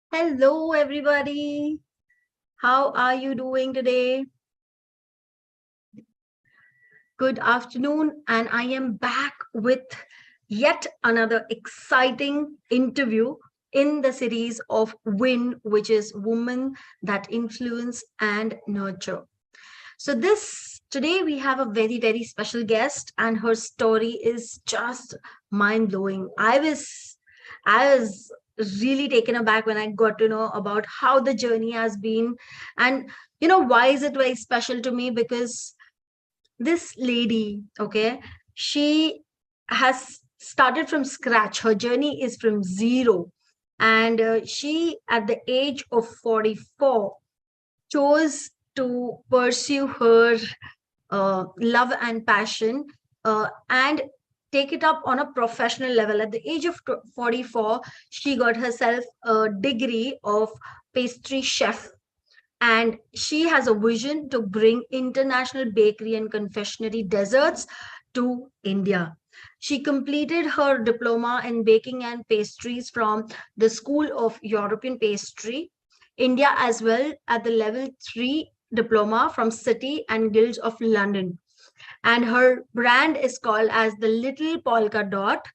Hello, everybody. How are you doing today? Good afternoon, and I am back with yet another exciting interview in the series of WIN, which is Women That Influence and Nurture. So, this today we have a very special guest, and her story is just mind blowing. I was really taken aback when I got to know about how the journey has been, and why is it very special to me? Because this lady, okay, she has started from scratch. Her journey is from zero, and she, at the age of 44, chose to pursue her love and passion, and take it up on a professional level. At the age of 44, she got herself a degree of pastry chef, and she has a vision to bring international bakery and confectionery desserts to India. She completed her diploma in baking and pastries from the School of European Pastry, India, as well at the level 3 diploma from City and Guilds of London. And her brand is called as the Little Polka Dot,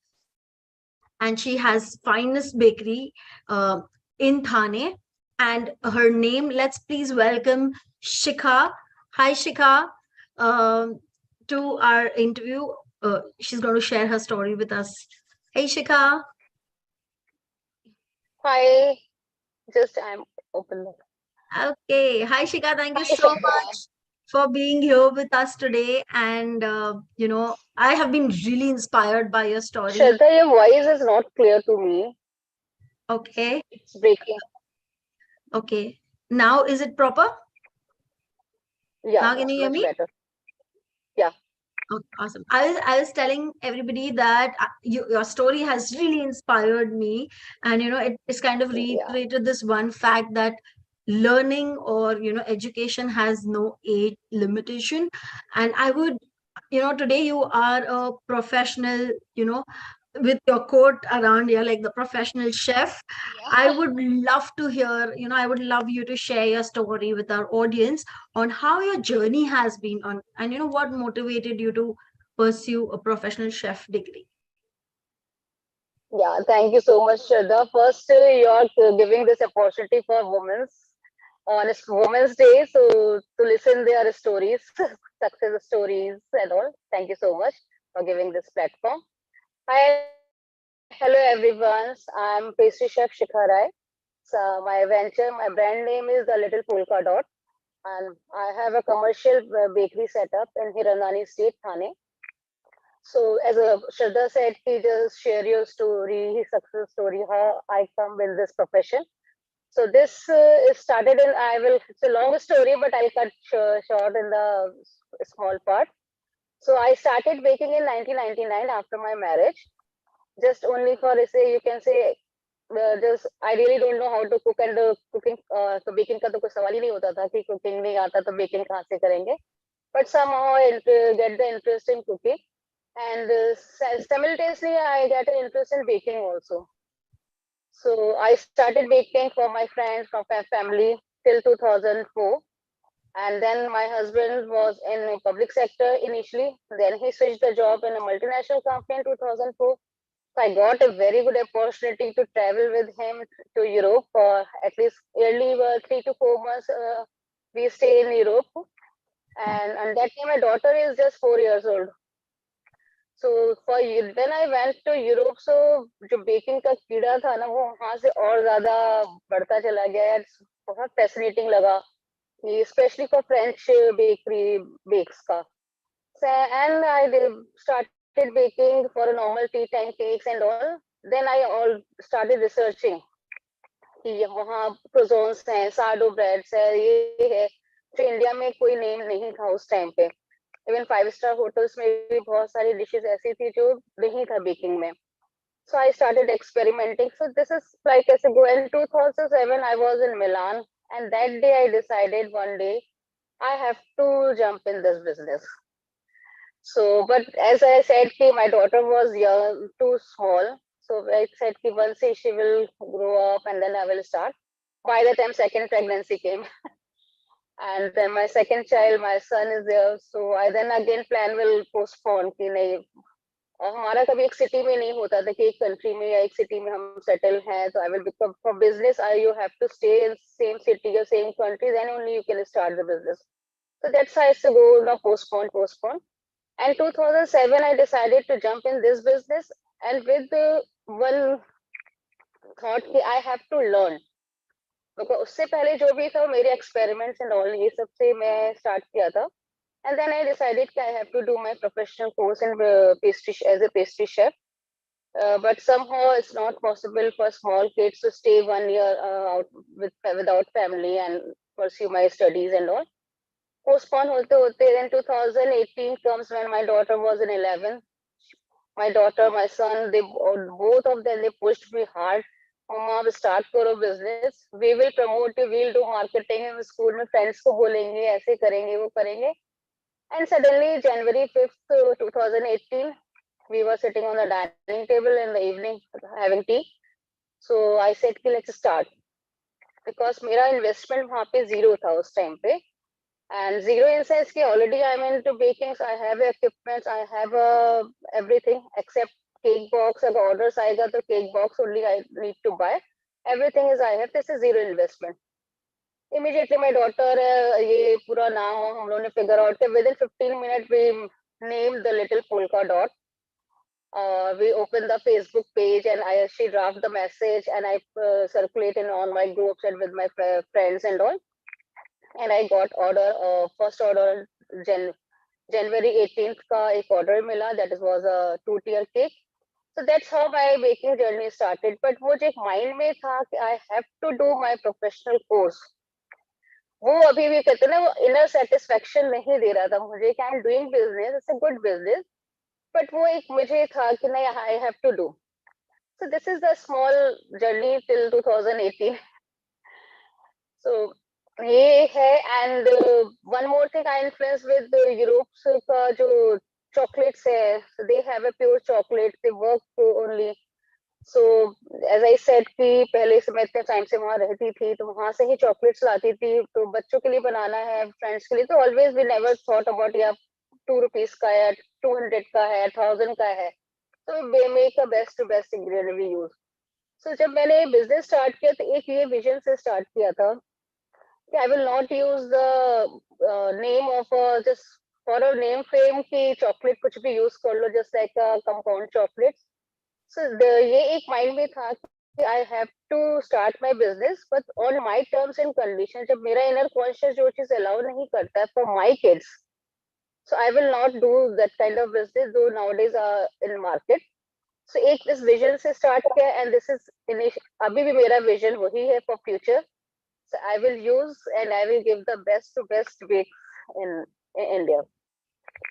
and she has finest bakery in Thane. And her name, let's please welcome Shikha. Hi, Shikha, um, to our interview. She's going to share her story with us. Hey, Shikha. Hi, just I'm open. Okay. Hi, Shikha. Thank you Hi, so Shraddha. much for being here with us today. And, I have been really inspired by your story. Shraddha, your voice is not clear to me. Okay. It's breaking. Okay. Now, is it proper? Yeah, Now, can you hear much me? better. Yeah, Okay, awesome. I was telling everybody that your story has really inspired me, and it's kind of yeah, reiterated this one fact that learning or education has no age limitation. And I would, today you are a professional, with your coat around you, like the professional chef. I yeah. would love to hear, I would love you to share your story with our audience on how your journey has been on, and what motivated you to pursue a professional chef degree. Yeah, thank you so much, Shraddha. First, you're giving this opportunity for Women's Day, so to listen their stories, success stories and all. Thank you so much for giving this platform. Hi, hello everyone. I'm pastry chef Shikha Rai. So my brand name is the Little Polka Dot, and I have a commercial bakery setup in Hiranani State, Thane. So as Shraddha said, he just share your story, his success story, how I come in this profession. So this is started in, it's a long story, but I'll cut short in the small part. So I started baking in 1999 after my marriage, just only for, say, you can say, just I really don't know how to cook, and cooking तो baking का तो कोई सवाल ही नहीं होता था कि cooking नहीं आता तो baking कहाँ से करेंगे. But somehow I get the interest in cooking, and simultaneously I get an interest in baking also. So I started baking for my friends, for my family till 2004. And then my husband was in the public sector initially. Then he switched the job in a multinational company in 2004. So I got a very good opportunity to travel with him to Europe for at least yearly 3 to 4 months. We stay in Europe, and that time my daughter is just 4 years old. So when I went to Europe, so जो baking का कीड़ा था ना वो वहाँ से और ज्यादा बढ़ता चला गया यार. बहुत fascinating लगा, especially for French bakery bakes ka. So, and started baking for a normal tea time cakes and all. Then I all started researching कि वहाँ croissants हैं, sourdough breads है, ये है जो इंडिया में कोई नेम नहीं था उस टाइम पे. इवन 5 स्टार होटल्स में भी बहुत सारी डिशेस ऐसी थी जो नहीं था बेकिंग में. So I started experimenting. So this is like as a go. In 2007, I was in Milan, and that day I decided one day I have to jump in this business. So, but as I said, my daughter was young, too small. So I said, once she will grow up, and then I will start. By the time second pregnancy came, and then my second child, my son is there, so I then again plan will postpone कि नहीं, और हमारा कभी एक city में नहीं होता था कि एक कंट्री में या एक सिटी में हम सेटल हैं, तो I will become for business I you have to stay in same city or same country, then only you can start the business. So that's how it's to go now, postpone. And 2007 I decided to jump in this business, and with the one thought कि I have to learn, because उससे पहले जो भी था मेरे experiments and all ये सब से मैं start किया था. And then I decided that I have to do my professional course in pastry as a pastry chef. But somehow it's not possible for small kids to stay 1 year out without family and pursue my studies and all. Postpone hote hote, then 2018 comes when my daughter was in 11th. My daughter, my son, they both of them they pushed me hard. Mama, we start करो business. We will promote you. We'll do marketing. हम school में friends को बोलेंगे, ऐसे करेंगे, वो करेंगे. And suddenly, January 5th, 2018, we were sitting on the dining table in the evening having tea. So I said, let's start. Because मेरा investment वहाँ पे zero था उस time पे. And zero in sense कि already I'm into baking, so I have equipment, I have everything except cake box. अगर orders आएगा तो cake box only I need to buy. Everything is I have. This is zero investment. Immediately my daughter ये पूरा नाम हम लोगों ने figure out कि within 15 minutes we named the little polka dot. We opened the Facebook page and she draft the message and I circulate in on my groups and with my friends and all. And I got order first order January 18th का एक order मिला, that was a 2-tier cake. So that's how my baking journey started. But वो जो एक mind में था कि I have to do my professional course. वो अभी भी कहते ना वो inner satisfaction नहीं दे रहा था मुझे कि I'm doing business, it's a good business. But वो एक मुझे था कि नहीं I have to do. So this is the small journey till 2018. So ये है, and one more thing I influenced with Europe का जो chocolates है, so they have a pure chocolate, they work only. So as I said कि पहले से मैं इतने टाइम से वहाँ रहती थी तो वहाँ से ही चॉकलेट्स लाती थी, तो बच्चों के लिए बनाना है, फ्रेंड्स के लिए, तो always we never thought about या 2 रुपीज का है, 200 का है, 1000 का है, तो we make a best to best ingredient we use. So जब मैंने बिजनेस स्टार्ट किया तो एक ये विजन से स्टार्ट किया था कि I will not use the name of just for a name fame की चॉकलेट कुछ भी यूज कर लो, just like compound chocolate. So ये एक माइंड में था कि I have to start my business but on my terms and condition. जब मेरा इनर कॉन्शियस जो चीज अलाउ नहीं करता है for my kids, so I will not do that kind of business though nowadays in market. So एक इस vision से start किया, and this is अभी भी मेरा vision वही है for future. So I will use and I will give the best to best bake in India.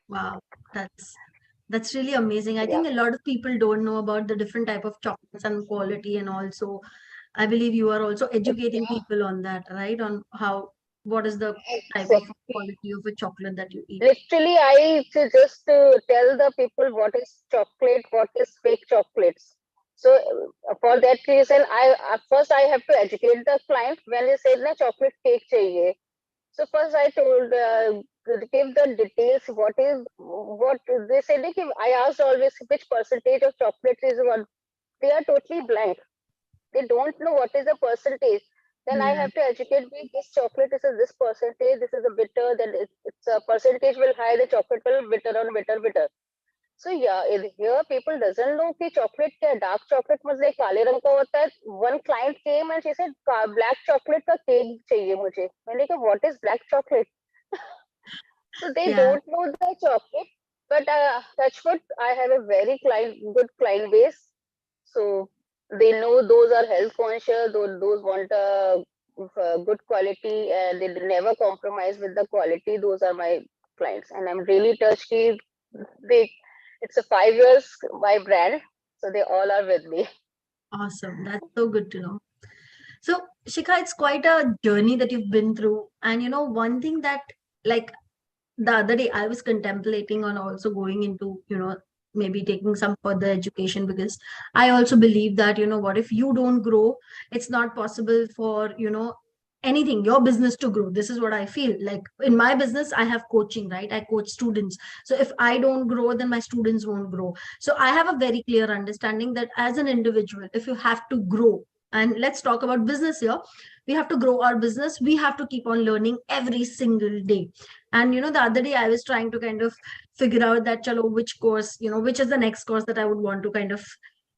Wow, that's really amazing. I Yeah, think a lot of people don't know about the different type of chocolates and quality, and also I believe you are also educating people on that, right? On how what is the type of exactly. quality of a chocolate that you eat. Literally, I to just tell the people what is chocolate, what is fake chocolates. So for that reason, I first I have to educate the client. When they say na chocolate cake चाहिए, so first I told give the details. What they said? I asked always which percentage of chocolate is one. They are totally blank. They don't know what is the percentage. Then I Yeah. have to educate me. This chocolate is a this percentage. This is a bitter. Then it's a percentage will high. The chocolate will bitter on bitter. So yeah, here people doesn't know कि chocolate क्या dark chocolate मतलब काले रंग का होता है. One client came and she said black chocolate का cake चाहिए मुझे. मैंने कहा what is black chocolate? So they Yeah. don't know the chocolate. But touch wood, I have a very good client base. So they know those are health conscious, those want good quality, and they never compromise with the quality. Those are my clients, and I'm really touched. They, it's a 5 years my brand, so they all are with me. Awesome. That's so good to know. So, Shikha, it's quite a journey that you've been through. And one thing that, like, the other day I was contemplating on also going into, maybe taking some further education, because I also believe that, what, if you don't grow, it's not possible for, anything, your business to grow. This is what I feel. Like in my business, I have coaching, right? I coach students. So if I don't grow, then my students won't grow. So I have a very clear understanding that as an individual, if you have to grow, and let's talk about business here, we have to grow our business, we have to keep on learning every single day. And the other day I was trying to kind of figure out that, chalo, which course, which is the next course that I would want to kind of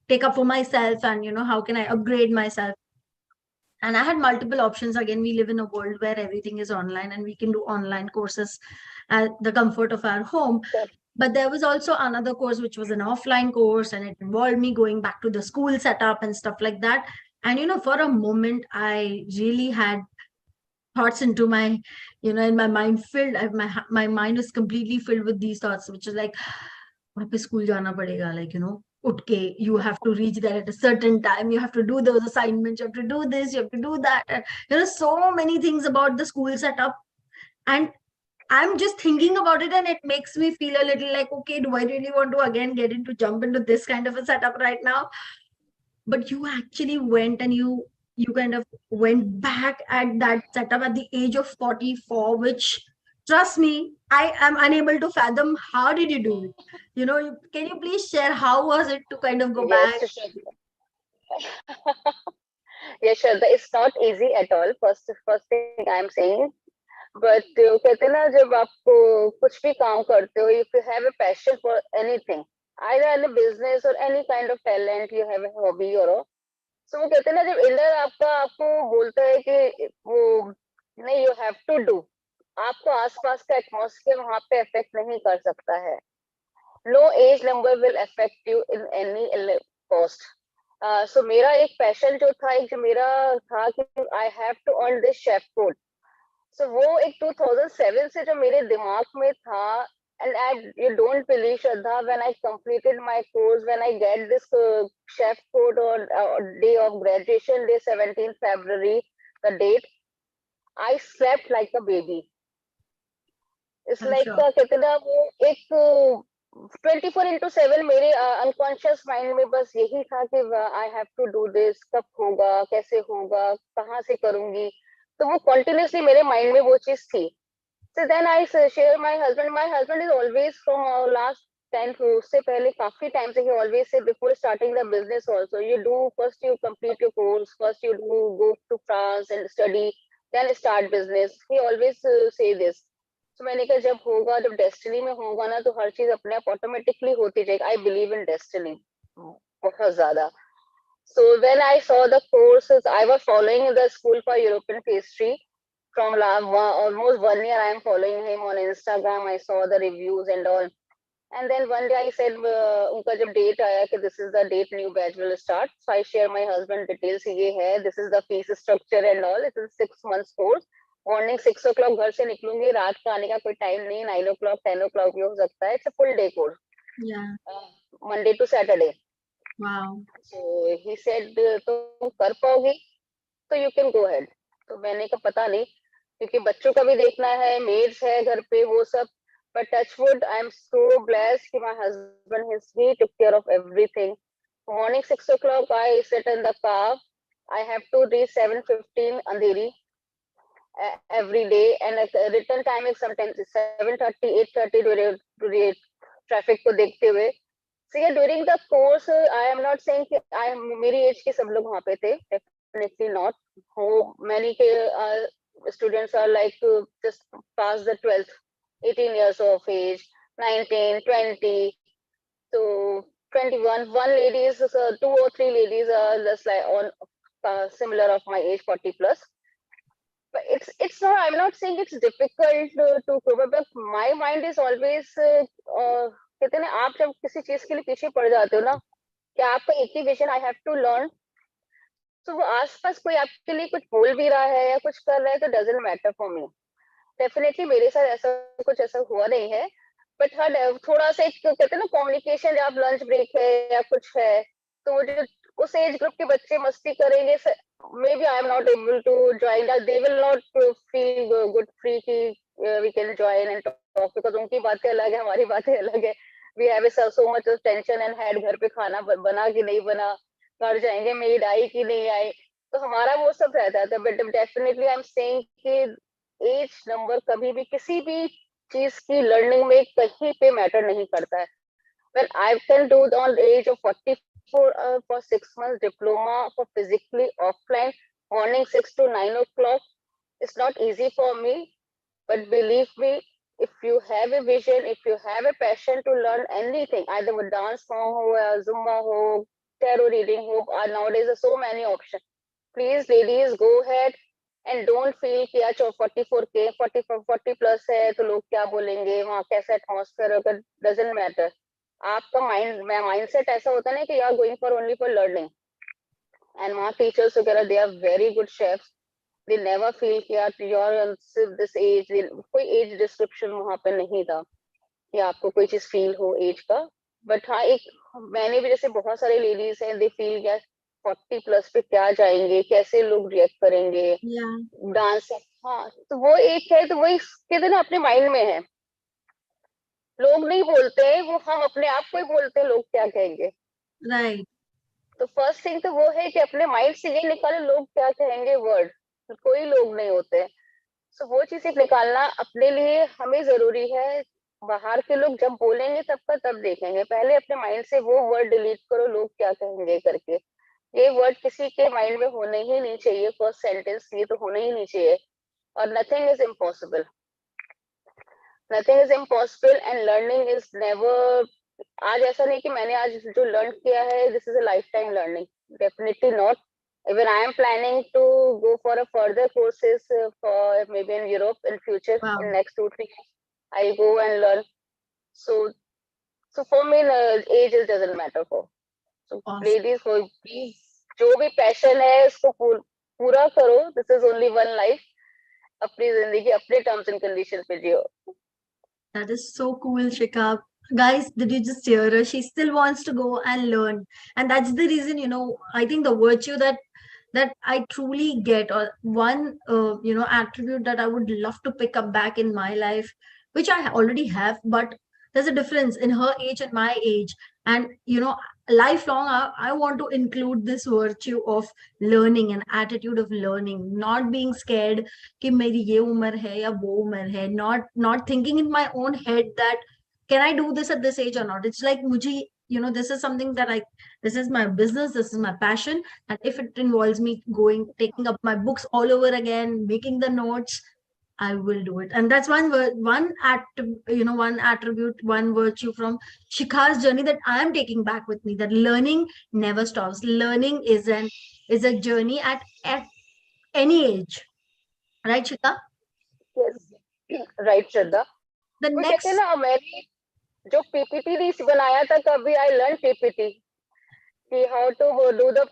take up for myself, and how can I upgrade myself. And I had multiple options. Again, we live in a world where everything is online and we can do online courses at the comfort of our home. But there was also another course which was an offline course, and it involved me going back to the school setup and stuff like that. And for a moment I really had thoughts into my, in my mind filled, my mind is completely filled with these thoughts, which is like, वापस school जाना पड़ेगा, like, उठ you have to reach there at a certain time, you have to do those assignments, you have to do this, you have to do that, and so many things about the school setup. And I'm just thinking about it, and it makes me feel a little like, okay, do I really want to again jump into this kind of a setup right now? But you actually went, and you kind of went back at that setup at the age of 44, which, trust me, I am unable to fathom. How did you do it? Can you please share how was it to kind of go Yes, back? Shraddha. Yes, Shraddha, it's not easy at all. First thing I'm saying, but कहते हैं ना जब आप कुछ भी काम करते हो, if you have a passion for anything, either any business or any kind of talent, you have a hobby or all. So वो कहते हैं ना जब इनर आपका आपको बोलता है कि वो नहीं, you have to do, आपको आसपास का एटमॉस्फेयर वहां पे अफेक्ट नहीं कर सकता है. No age number will affect you in any cost. So मेरा एक पैशन जो था, एक जो मेरा था कि I have to earn this chef coat. So वो एक 2007 से जो मेरे दिमाग में था. And you don't believe, Shraddha, when I completed my course, when I get this chef code on day of graduation, day 17th February, the date, I slept like a baby. It's I'm like sure. कहते ना वो एक 24/7 मेरे unconscious mind में बस यही था कि I have to do this, कब होगा, कैसे होगा, कहाँ से करूंगी. तो वो कंटिन्यूसली मेरे माइंड में वो चीज थी. So then I share my husband. My husband is always from last 10 उससे पहले काफी टाइम से he always say before starting the business also, you do first, you complete your course, first you do go to France and study, then start business. He always say this. So मैंने कहा जब होगा, जब destiny में होगा ना, तो हर चीज अपने आप ऑटोमेटिकली होती जाएगी. आई बिलीव इन डेस्टिनी बहुत ज्यादा. So when I saw the courses, I was following the school for European pastry from almost 1 year. I am following him on Instagram. I saw the reviews and all. And then one day I said, उनका जब date आया कि this is the date new batch will start. So I share my husband details. ये है, this is the fees structure and all. It is 6 months course. Morning 6 o'clock घर से निकलूंगी, रात का आने का कोई टाइम नहीं, 9 o'clock 10 o'clock भी हो सकता है. It's a full day course, Yeah. Monday to Saturday. Wow. So he said तुम कर पाओगी तो यू कैन गो अहेड. तो मैंने कहा पता नहीं, क्योंकि बच्चों का भी देखना है, मेड्स है घर पे, वो सब. But touch wood, I am so blessed कि my husband he took care of everything. Morning 6 o'clock I sit in the car. I have to reach 7:15 Andheri every day, and return time is sometimes 7:30 8:30 during traffic को देखते हुए. So yeah, during the course, I am not saying कि I am मेरी as के सब लोग वहाँ पे थे, definitely not. हो many के students are like just past the 12th, 18 years of age, 19, 20, so 21. One lady is 2 or 3 ladies are just like on similar of my age, 40 plus. But it's not, I'm not saying it's difficult to cover, but my mind is always कहते हैं ना, आप जब किसी चीज के लिए पीछे पड़ जाते हो ना, कि आपका एक ही vision, I have to learn. तो वो आसपास कोई आपके लिए कुछ बोल भी रहा है या कुछ कर रहा है, तो doesn't matter for me. Definitely मेरे साथ ऐसा कुछ ऐसा हुआ नहीं है. बट हाँ, थोड़ा सा एक कहते हैं ना कम्युनिकेशन, आप लंच ब्रेक है या कुछ है, तो वो जो उस एज ग्रुप के बच्चे मस्ती करेंगे, maybe I am not able to join that. They will not feel good free कि we can join and talk, because उनकी बातें अलग है, हमारी बातें अलग है. We have so much of tension and head, घर पे खाना बना कि नहीं बना, घर जाएंगे मेड आई कि नहीं आई, तो हमारा वो सब रहता था. But definitely I am saying कि एज नंबर कभी भी किसी भी चीज की लर्निंग में कहीं पे मैटर नहीं करता है. Well, I can do on the age of 44 for 6 months diploma for physically offline morning 6 to 9 o'clock. It's not easy for me, but believe me, if you have a vision, if you have a passion to learn anything, either with dance form ho, Zumba ho, tarot reading ho, or nowadays there's so many options. Please, ladies, go ahead and don't feel कि यार 44 के 40 plus है तो लोग क्या बोलेंगे, वहाँ कैसा एटमॉस्फेयर होगा, डजेंट मैटर. आपका माइंडसेट ऐसा होता है ना कि you are going for only for learning. And वहाँ टीचर्स वगैरह they are very good chefs. They never feel कि यार यू आर सिर्फ दिस एज, कोई एज डिस्क्रिप्शन वहाँ पे नहीं था कि आपको कोई चीज फील हो एज का. बट हाँ, एक मैंने भी जैसे बहुत सारे लेडीज हैं, दे फील क्या 40 प्लस पे क्या जाएंगे, कैसे लोग रिएक्ट करेंगे, Yeah. डांस. हाँ, तो वो एक है, तो वही कहते ना अपने माइंड में है. लोग नहीं बोलते हैं, वो हम अपने आप को ही बोलते हैं लोग क्या कहेंगे. Right. तो फर्स्ट थिंग तो वो है कि अपने माइंड से ये निकाले लोग क्या कहेंगे वर्ड. कोई लोग नहीं होते. सो वो चीज एक निकालना अपने लिए हमें जरूरी है. बाहर के लोग जब बोलेंगे तब का तब देखेंगे, पहले अपने माइंड से वो वर्ड डिलीट करो लोग क्या कहेंगे करके. ये वर्ड किसी के माइंड में होने ही नहीं चाहिए. फर्स्ट सेंटेंस ये तो होना ही नहीं चाहिए. और nothing is impossible. Nothing is impossible and learning is never. आज ऐसा नहीं कि मैंने आज जो लर्न किया है this is a life time learning. Definitely not. Even I am planning to go for a further courses for maybe in Europe in future Wow. in next 2 3 years. I'll go and learn. So so for me age doesn't matter for. So Awesome. ladies को please जो भी passion है उसको पूरा करो. This is only one life. अपनी जिंदगी अपने terms and conditions पे जियो. That is so cool, Shikha. Guys, did you just hear her? She still wants to go and learn. And that's the reason, I think the virtue that I truly get, or one attribute that I would love to pick up back in my life, which I already have, but there's a difference in her age and my age. And lifelong, I want to include this virtue of learning, an attitude of learning, not being scared कि मेरी ये उम्र है या वो उम्र है, not thinking in my own head that can I do this at this age or not. It's like मुझे this is something that this is my business, this is my passion, and if it involves me going taking up my books all over again, making the notes, I will do it. And that's one attribute, one virtue from Shikha's journey that I am taking back with me, that learning never stops. Learning is a journey at any age, right, Shikha? Yes. Right, Shraddha. The वो कहते हैं next, ना, मैंने जो PPT नहीं बनाया था कभी, आई लर्न पीपीटी कि how to do the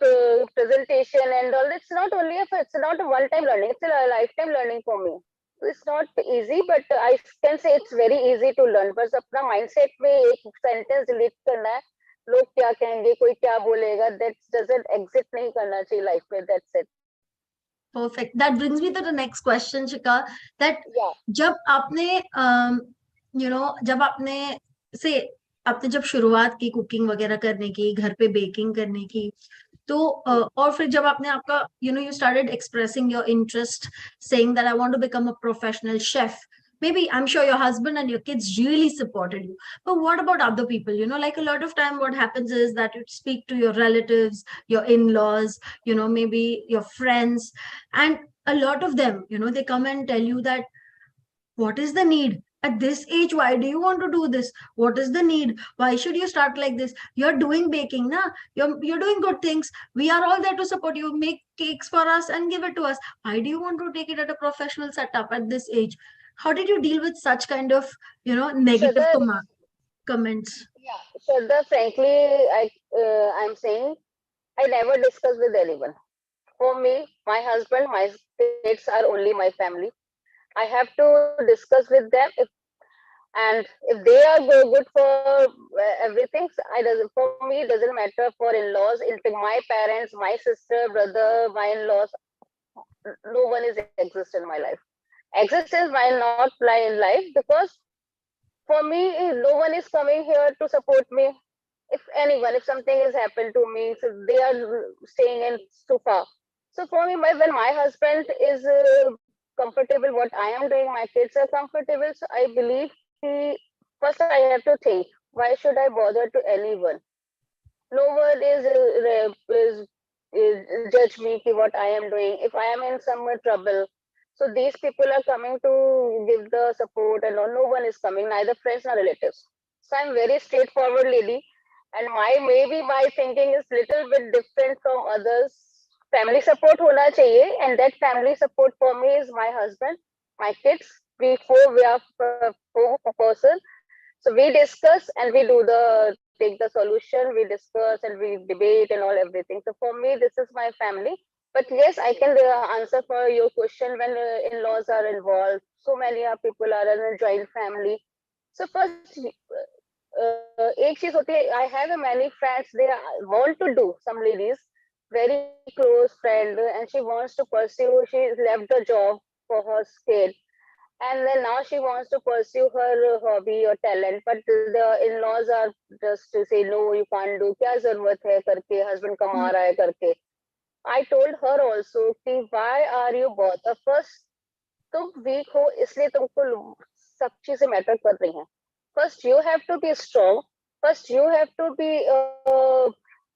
presentation and all. It's not a one time learning, it's a lifetime learning for me. So it's not easy, but I can say it's very easy to learn. बस अपना mindset में एक sentence delete करना है. लोग क्या कहेंगे, कोई क्या बोलेगा, that doesn't exit नहीं करना चाहिए life में. That's it. perfect. That brings me to the next question, Shikha. That Yeah. जब आपने जब से आपने जब शुरुआत की कुकिंग वगैरह करने की, घर पे बेकिंग करने की, तो और फिर जब आपने आपका you started expressing your interest, saying that I want to become a professional chef. Maybe I'm sure your husband and your kids really supported you. But what about other people? Like a lot of time what happens is that you speak to your relatives, your in-laws, maybe your friends, and a lot of them, they come and tell you that what is the need at this age? Why do you want to do this? What is the need? Why should you start like this? You're doing baking, na? You're doing good things. We are all there to support you. Make cakes for us and give it to us. Why do you want to take it at a professional setup at this age? How did you deal with such kind of negative Shraddha, comments? yeah, Shraddha, frankly, I'm saying I never discuss with anyone. For me, my husband, my kids are only my family. I have to discuss with them, and if they are good for everything, for me it doesn't matter for in-laws, my parents, my sister, brother, my in-laws. No one is exist in my life. Existence might not lie in life because for me, no one is coming here to support me. If anyone, if something has happened to me, so they are staying in too far. So for me, when my husband is comfortable, what I am doing, my kids are comfortable. So I believe first I have to think, why should I bother to anyone? No one is judge me ki what I am doing. If I am in some trouble, so these people are coming to give the support, and no one is coming, neither friends nor relatives. So I'm very straightforward lady, and maybe my thinking is little bit different from others. Family support hona chahiye, and that family support for me is my husband, my kids. We are four person. So we discuss and we do the take the solution. We discuss and we debate and all everything. So for me, this is my family. But yes, I can answer for your question when in-laws are involved. So many people are in a joint family. So first, एक चीज होती है. I have many friends. They want to do. Some ladies, very close friend, and she wants to pursue. She left the job for her kid, and then now she wants to pursue her hobby or talent, but the in-laws are just to say no, you can't do, क्या जरूरत है करके, husband कमा रहा है करके. I told her also कि why are you bothered? First, तुम weak हो इसलिए तुमको सब चीजें मैटर कर रही हैं. First you have to be strong. First you have to be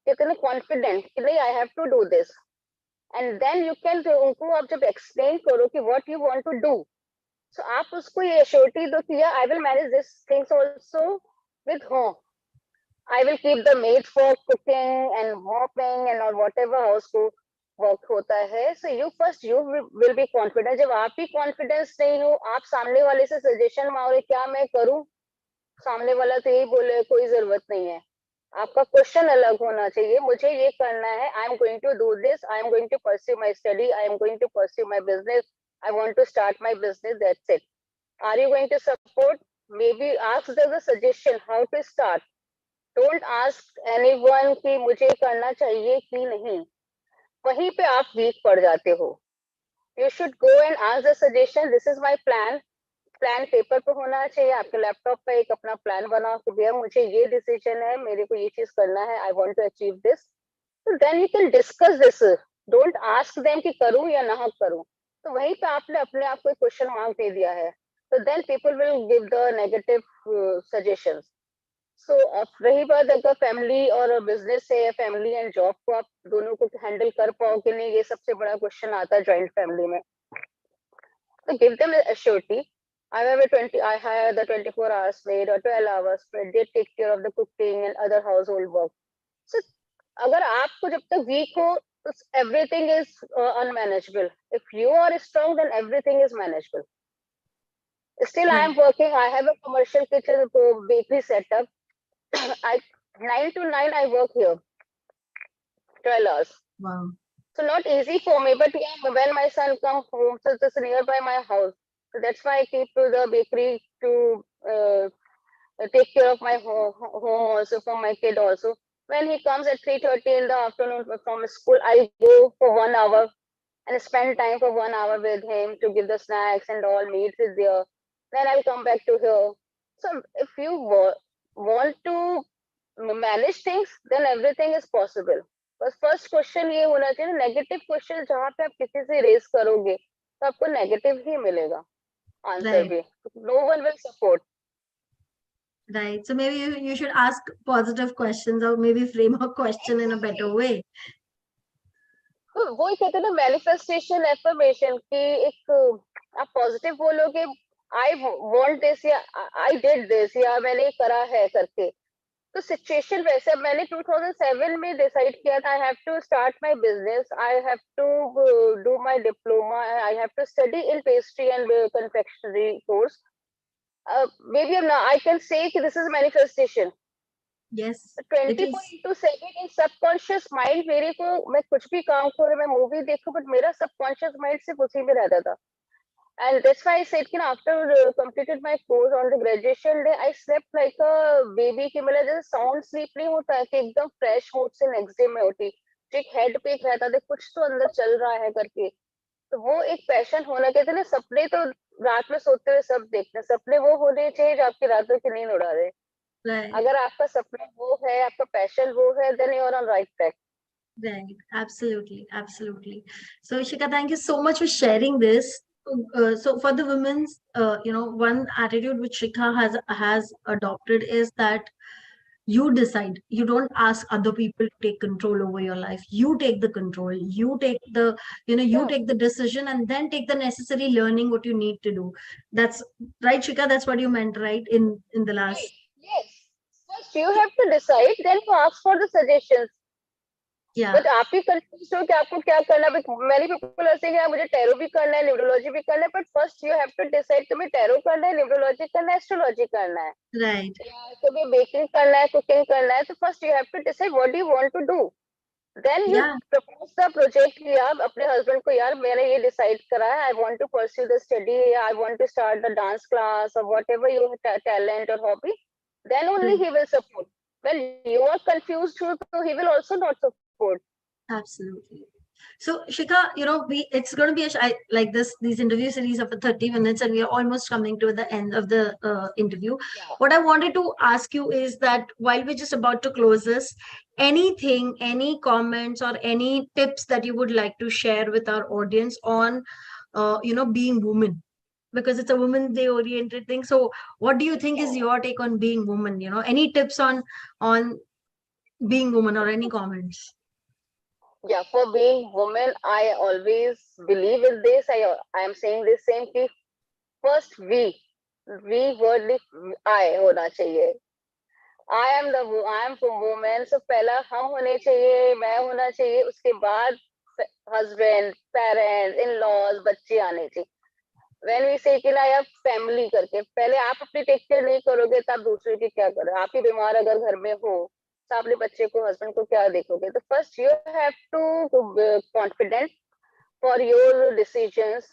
कहते हैं confident कि नहीं, I have to do this, and then you can उनको आप जब explain करो कि what you want to do. So आप उसको ये एश्योरिटी दो कि I will manage this things also with home. I will keep the maid for cooking and mopping and or whatever house को work होता है. So you will be confident. जब आप ही confidence नहीं हो, आप सामने वाले से suggestion मांगो क्या मैं करूं, सामने वाला तो यही बोले कोई जरूरत नहीं है. आपका क्वेश्चन अलग होना चाहिए. मुझे ये करना है. I am going to do this. I am going to pursue my study. I am going to pursue my business. I want to start my business. That's it. Are you going to support? Maybe ask them a suggestion how to start. Don't ask anyone कि मुझे करना चाहिए कि नहीं. वहीं पे आप weak पड़ जाते हो. You should go and ask the suggestion. This is my plan. Plan paper पे होना चाहिए. आपके लैपटॉप पे एक अपना प्लान बनाओ कि भैया मुझे ये डिसीजन है, मेरे को ये चीज करना है. I want to achieve this. So then you can discuss this. Don't ask them कि करूं या ना करूं. तो वहीं पे आपने अपने आप को एक क्वेश्चन मार्क दे दिया है. So then people will give the negative suggestions. So अब रही बात अगर फैमिली और बिजनेस है, फैमिली एंड जॉब को आप दोनों को हैंडल कर पाओ कि नहीं, ये सबसे बड़ा क्वेश्चन आता है जॉइंट फैमिली में. तो give them assurity. I hire the 24 hours maid or 12 hours maid. They take care of the cooking and other household work. So अगर आपको जब तक वीक हो तो everything is unmanageable. If you are strong, then everything is manageable. Still, I am working. I have a commercial kitchen bakery setup. I 9 to 9 I work here, 12 hours. Wow. So not easy for me, but yeah, when my son comes home, so it's nearby my house. So that's why I keep to the bakery to take care of my home also, for my kid also. When he comes at 3:30 in the afternoon from school, I go for 1 hour and spend time for 1 hour with him to give the snacks and all, meat is there. Then I'll come back to here. So if you want to manage things, then everything is possible. बस first question ये होना चाहिए. Negative question जहाँ पे आप किसी से race करोगे तो आपको नेगेटिव ही मिलेगा आंसर भी. No one will support. Right. So maybe you should ask positive questions or maybe frame a question in a better way. वो कहते हैं ना मैनिफेस्टेशन एफर्मेशन कि एक आप पॉजिटिव बोलोगे आई वांट दिस या आई डिड दिस या मैंने करा है करके. तो सिचुएशन वैसे मैंने 2007 में डिसाइड किया था. I have to start my business. I have to do my diploma. I have to study in pastry and confectionery course. maybe I can say कि this is manifestation. Yes. 24/7 in subconscious mind मेरे को, मैं कुछ भी काम करूं, मैं movie देखूं, बट मेरा सबकॉन्शियस माइंड सिर्फ उसी में रहता था. And that's why I said कि after completed my course on the graduation day, I slept like a baby. कि मेरा जैसे साउंड स्लीप नहीं होता है कि एकदम फ्रेश मूड से नेक्स्ट डे में उठी. एक हेड पे एक रहता था कुछ तो अंदर चल रहा है करके. तो वो एक पैशन होना, कहते ना सपने तो रात में सोते हुए सब देखते हैं, सपने वो होने चाहिए जो आपकी रातों की नींद उड़ा दे। Right. अगर आपका सपना वो है, आपका पैशन वो है, then you are on right track. Right. Absolutely. Absolutely. So, Shika, thank you so much for sharing this. So for the women's, one attitude which Shikha has adopted is that you decide. You don't ask other people to take control over your life. You take the control. You take the decision, and then take the necessary learning what you need to do. That's right, Shika. That's what you meant, right? In the Right. last. Yes. First you have to decide, then you ask for the suggestions. Yeah. But आप ही confuse हो कि आपको क्या करना है। Many people ऐसे कि मुझे टैरो भी करना है, न्यूरोलॉजी भी करना है, but first you have to decide तुम्हें टैरो करना है, न्यूरोलॉजी करना है, एस्ट्रोलॉजी करना है, Right. या तुम्हें बेकिंग करना है, कुकिंग करना है। तो first you have to decide what do you want to do, then you Yeah. Propose the project कि आप अपने हस्बैंड को, यार मैंने ये डिसाइड करा है, I want to pursue the study, I want to start the dance class और व्हाटएवर योर टैलेंट और hobby, then only True. he will support. When you are confused too, so he will also not support. Absolutely. So, Shika, it's going to be like these interview series of 30 minutes, and we are almost coming to the end of the interview. Yeah. What I wanted to ask you is that while we're just about to close this, anything, any comments or any tips that you would like to share with our audience on, being woman? Because it's a women's day oriented thing. So, what do you think is Yeah. your take on being woman? Any tips on being woman or any comments? Yeah, for being woman, I always believe in this. I am saying this same thing. First, we wordly I होना चाहिए. I am for woman. So पहला हम होने चाहिए, मैं होना चाहिए. उसके बाद husband, parents, in-laws, बच्चे आने चाहिए. When we say कि ना यार फैमिली करके, पहले आप अपनी टेक केयर नहीं करोगे तो आप दूसरे की क्या करोगे। आप ही बीमार अगर घर में हो तो अपने बच्चे को, हस्बैंड को क्या देखोगे। तो first you have to confident for your decisions,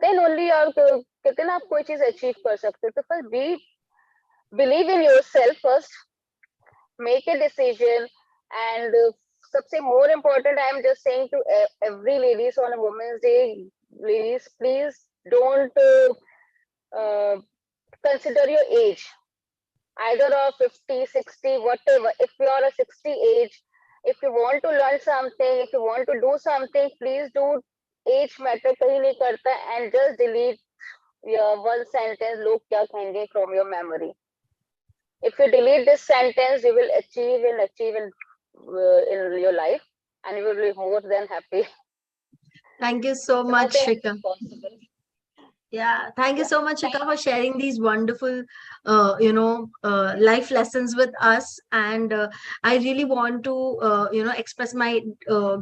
then only आप कहते हैं ना आप कोई चीज अचीव कर सकते हो। तो first be believe in your self, first make a decision, and सबसे more important I am just saying to every ladies on women's day, ladies please don't consider your age, either of 50, 60, whatever. If you are a 60 age, if you want to learn something, if you want to do something, please do. Age matter kahin nahi karta, and just delete your one sentence log kya kahenge from your memory. If you delete this sentence, you will achieve in your life, and you will be more than happy. Thank you so So much, nothing is Shika. impossible. Yeah, thank you Yeah. so much, Thank Shika, for sharing these wonderful, life lessons with us. And I really want to, express my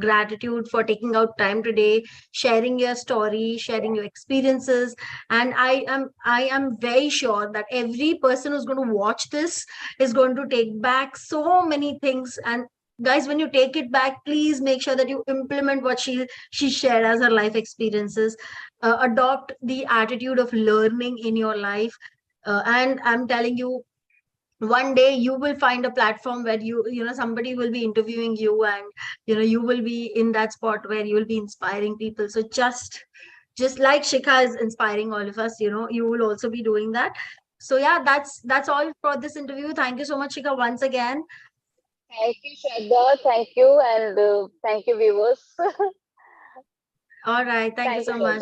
gratitude for taking out time today, sharing your story, sharing your experiences. And I am very sure that every person who's going to watch this is going to take back so many things. And guys, when you take it back, please make sure that you implement what she shared as her life experiences. Adopt the attitude of learning in your life, and I'm telling you, one day you will find a platform where somebody will be interviewing you, and you will be in that spot where you will be inspiring people. So just like Shikha is inspiring all of us, you will also be doing that. So yeah, that's all for this interview. Thank you so much, Shikha, once again. you, Shraddha. Thank you, and thank you, viewers. All right, thank you Thank you, so much. Shraddha.